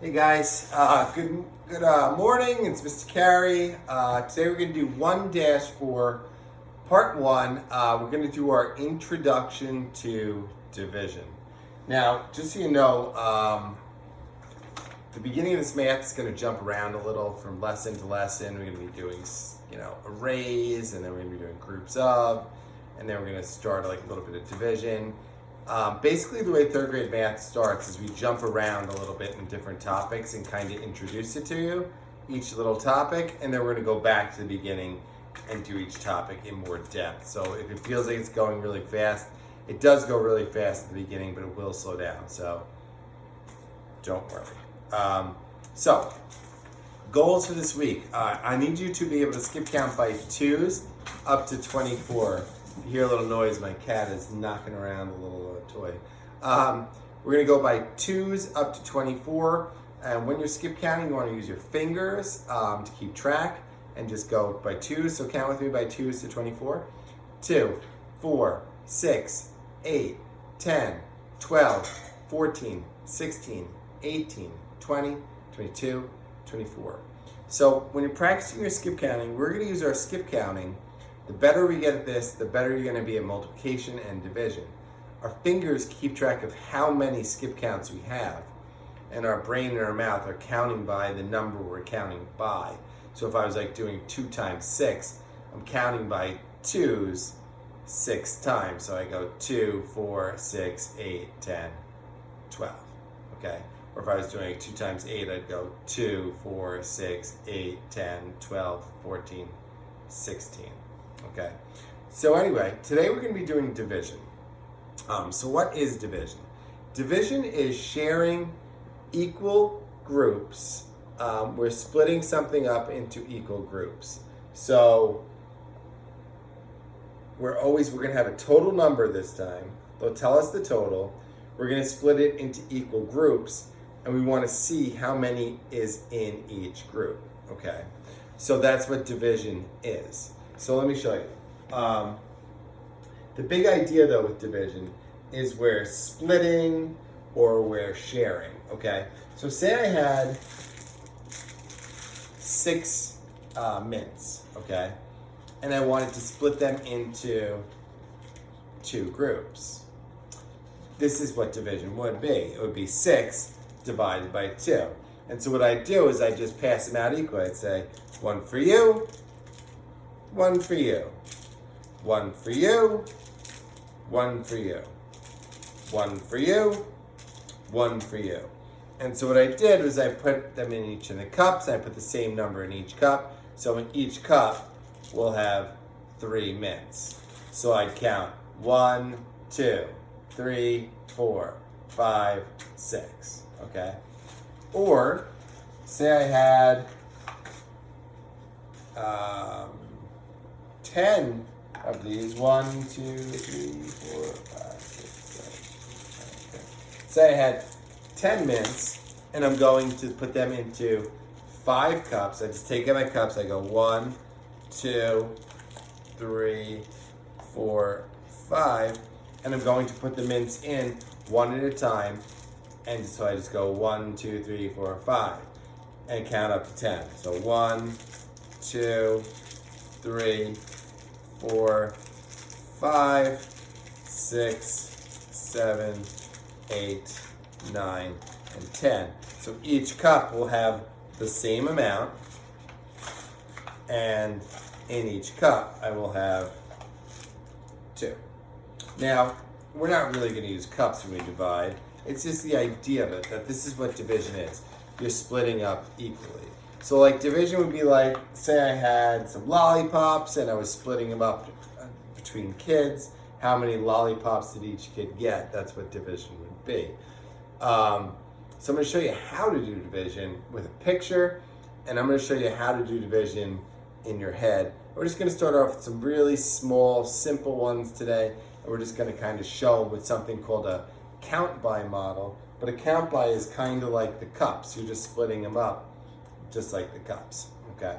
Hey guys, good morning. It's Mr. Carey. Today we're going to do 1-4, part 1. We're going to do our introduction to division. Now, just so you know, the beginning of this math is going to jump around a little from lesson to lesson. We're going to be doing, arrays, and then we're going to be doing groups of, and then we're going to start like a little bit of division. Basically, the way third grade math starts is we jump around a little bit in different topics and kind of introduce it to you, each little topic, and then we're going to go back to the beginning and do each topic in more depth. So if it feels like it's going really fast, it does go really fast at the beginning, but it will slow down, so don't worry. So, goals for this week. I need you to be able to skip count by 2s up to 24. You hear a little noise, my cat is knocking around a little toy. We're going to go by 2s up to 24, and when you're skip counting, you want to use your fingers to keep track, and just go by 2s, so count with me by 2s to 24. 2, 4, 6, 8, 10, 12, 14, 16, 18, 20, 22, 24. So when you're practicing your skip counting, we're going to use our skip counting. The better we get at this, the better you're going to be at multiplication and division. Our fingers keep track of how many skip counts we have, and our brain and our mouth are counting by the number we're counting by. So if I was like doing 2 times 6, I'm counting by 2s 6 times. So I go 2, 4, 6, 8, 10, 12. Okay? Or if I was doing 2 times 8, I'd go 2, 4, 6, 8, 10, 12, 14, 16. Okay, so anyway, today we're going to be doing division. So what is division? Division is sharing equal groups. We're splitting something up into equal groups. So we're going to have a total number this time. They'll tell us the total. We're going to split it into equal groups, and we want to see how many is in each group. Okay, so that's what division is. So let me show you. The big idea though with division is we're splitting or we're sharing, okay? So say I had 6 mints, okay? And I wanted to split them into 2 groups. This is what division would be. It would be 6 divided by 2. And so what I do is I just pass them out equally. I'd say 1 for you, 1 for you, 1 for you, 1 for you, 1 for you, 1 for you. And so what I did was I put them in each of the cups. I put the same number in each cup. So in each cup, we'll have 3 mints. So I'd count 1, 2, 3, 4, 5, 6. Okay? Or say I had 10 of these. 1, 2, 3, 4, 5, 6, 7, 8, 9, 10. Say I had 10 mints, and I'm going to put them into 5 cups. I just take out my cups. I go 1, 2, 3, 4, 5, and I'm going to put the mints in one at a time. And so I just go 1, 2, 3, 4, 5, and count up to 10. So 1, 2, 3, 4, 5, 6, 7, 8, 9, and 10. So each cup will have the same amount, and in each cup I will have 2. Now, we're not really going to use cups when we divide. It's just the idea of it, that this is what division is. You're splitting up equally. So like division would be like, say I had some lollipops and I was splitting them up between kids. How many lollipops did each kid get? That's what division would be. So I'm going to show you how to do division with a picture, and I'm going to show you how to do division in your head. We're just going to start off with some really small, simple ones today, and we're just going to kind of show with something called a count by model. But a count by is kind of like the cups. You're just splitting them up just like the cups, okay?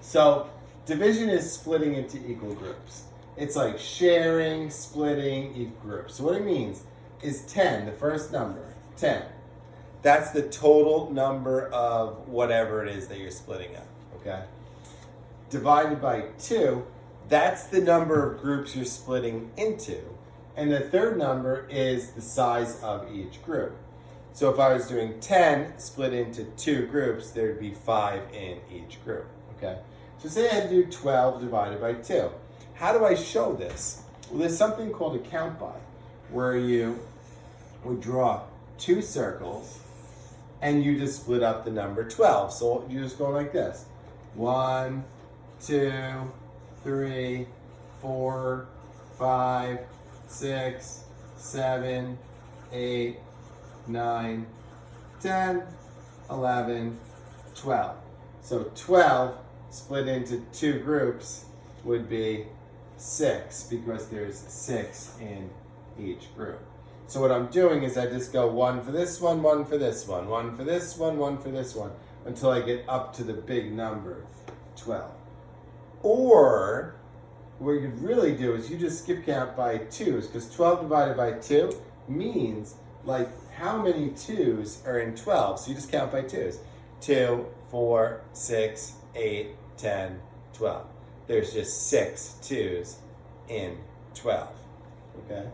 So division is splitting into equal groups. It's like sharing, splitting, equal groups. So what it means is 10, the first number, 10. That's the total number of whatever it is that you're splitting up, okay? Divided by 2, that's the number of groups you're splitting into. And the third number is the size of each group. So if I was doing 10 split into 2 groups, there'd be 5 in each group, okay? So say I had to do 12 divided by 2. How do I show this? Well, there's something called a count by, where you would draw 2 circles and you just split up the number 12. So you just go like this. 1, 2, 3, 4, 5, 6, 7, 8, 9, 10, 11, 12. So 12 split into 2 groups would be 6 because there's 6 in each group. So what I'm doing is I just go 1 for this one, 1 for this one, 1 for this one, 1 for this one, until I get up to the big number, 12. Or what you could really do is you just skip count by 2s, because 12 divided by 2 means like how many 2s are in 12. So you just count by 2s. 2, 4, 6, 8, 10, 12. There's just 6 2s in 12. Okay?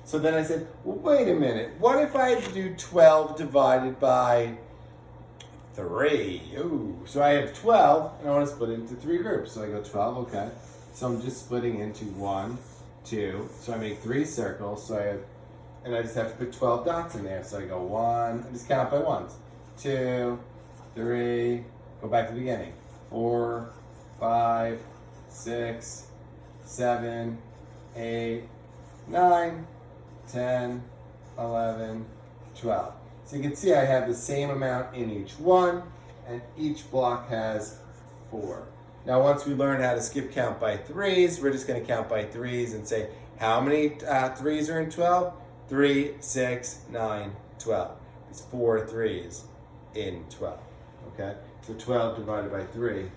So then I said, well, wait a minute. What if I had to do 12 divided by 3? Ooh. So I have 12, and I want to split it into 3 groups. So I go 12, okay. So I'm just splitting into 1, 2. So I make 3 circles. So I have, and I just have to put 12 dots in there. So I go 1, I just count by 1s. 2, 3, go back to the beginning. 4, 5, 6, 7, 8, 9, 10, 11, 12. So you can see I have the same amount in each one, and each block has 4. Now once we learn how to skip count by 3s, we're just going to count by 3s and say, how many 3s are in 12? 3, 6, 9, 12. It's 4 3s in 12. Okay? So 12 divided by 3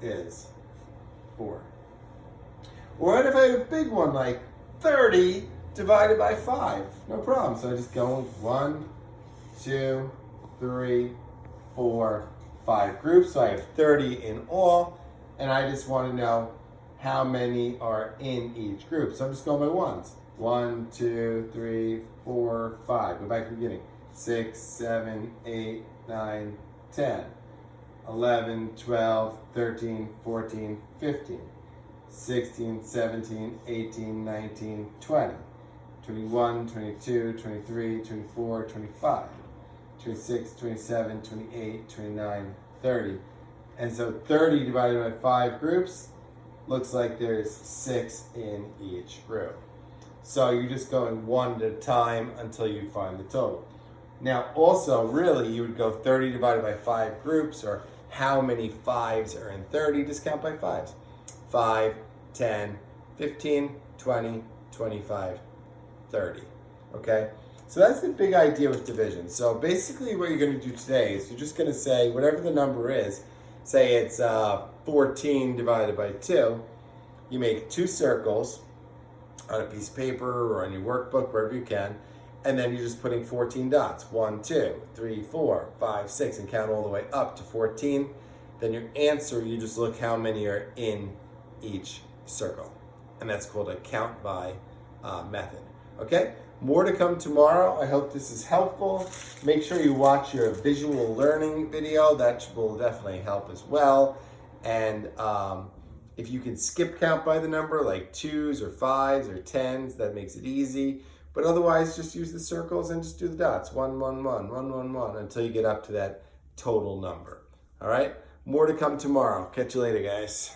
is 4. Or what if I have a big one like 30 divided by 5? No problem. So I just go 1, 2, 3, 4, 5 groups. So I have 30 in all. And I just want to know how many are in each group. So I'm just going by 1s. 1, 2, 3, 4, 5. Go back to the beginning. 6, 7, 8, 9, 10. 11, 12, 13, 14, 15. 16, 17, 18, 19, 20. 21, 22, 23, 24, 25. 26, 27, 28, 29, 30. And so 30 divided by 5 groups looks like there's 6 in each group. So you're just going one at a time until you find the total. Now also, really, you would go 30 divided by 5 groups, or how many 5s are in 30, just count by 5s. 5, 10, 15, 20, 25, 30. Okay? So that's the big idea with division. So basically what you're going to do today is you're just going to say whatever the number is, say it's 14 divided by 2, you make 2 circles on a piece of paper or on your workbook, wherever you can, and then you're just putting 14 dots. 1, 2, 3, 4, 5, 6, and count all the way up to 14. Then your answer, you just look how many are in each circle. And that's called a count by method. Okay? More to come tomorrow. I hope this is helpful. Make sure you watch your visual learning video. That will definitely help as well. And if you can skip count by the number, like 2s or 5s or 10s, that makes it easy. But otherwise, just use the circles and just do the dots. 1, 1, 1, 1, 1, 1, until you get up to that total number. All right? More to come tomorrow. Catch you later, guys.